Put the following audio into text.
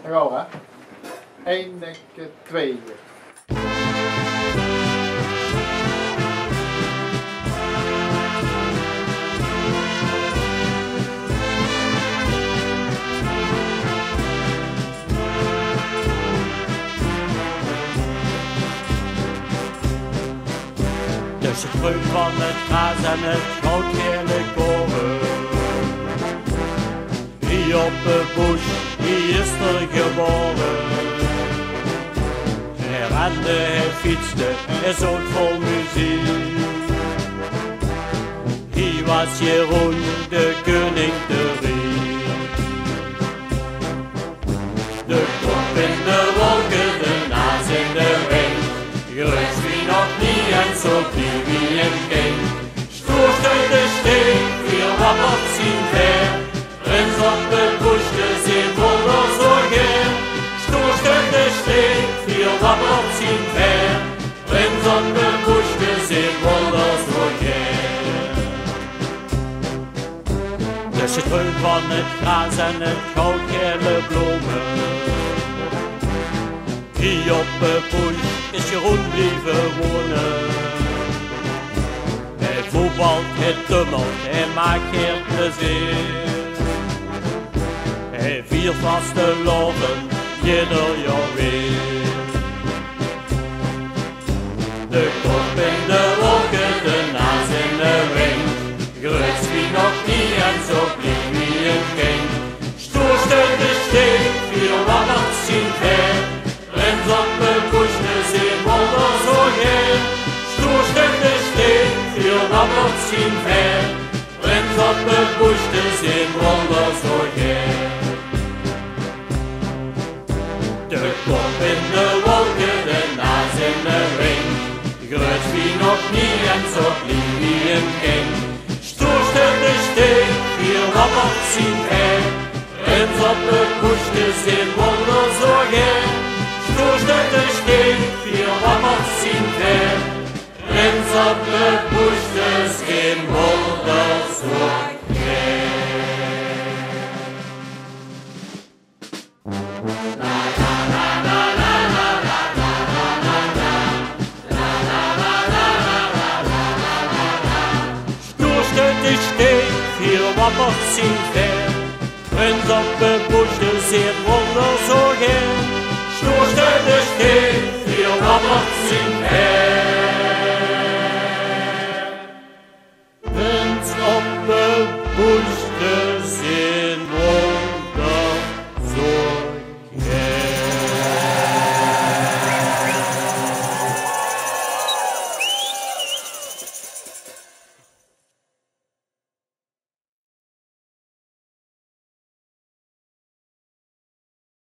Dan gaan we, hè. 1, 2. Tussen het groen van het gras en het goudgele koren. Wie op de bush, wie is er geboren? Hij rende, hij fietste, hij zong vol muziek. Hij was Jeroen, de koning de Riek. De kop in de wolken, de naas in de wind. Gerust wie nog niet en zo blieb wie een kind. Stoerst uit de steek, viel wat op zien ver. Rens op de bush, de zee wolder zo geer. Stoerst uit de steek, viel wat op zien ver. Rens op de bush, de zee wolder zo geer. Tussen het groen van het gras en het goudgele bloemen. Hier op de bush is Jeroen blijven wonen. Hij voetbalt, hij tummelt, hij maakt geen plezier. Hij viert vast de loven, jeder jaar weer. De kop in de wolken, de naas in de wind. Gerust wie nog niet en zo blieb wie een kind. Stoerst uit de steek, viel wat op zien ver. Rens op de bush, de zee wolder zo geer. Stoerst uit de steek, viel wat op zien ver. Rens op de bush, de zee wolder zo geer. De kop in de wolken, de naas in de wind. Gerust wie nog niet en zo blieb wie een kind. Stoerst uit de steek, viel wat op zien ver. Rens op de bush, de zee wolder zo geer. Stoerst uit de steek, viel wat op zien ver. Rens op de bush, de zee wolder zo geer. Stoerst uit de steek, viel wat op zien ver. Rens op de bush, de zee wolder zo geer. Stoerst uit de steek, viel wat op zien ver.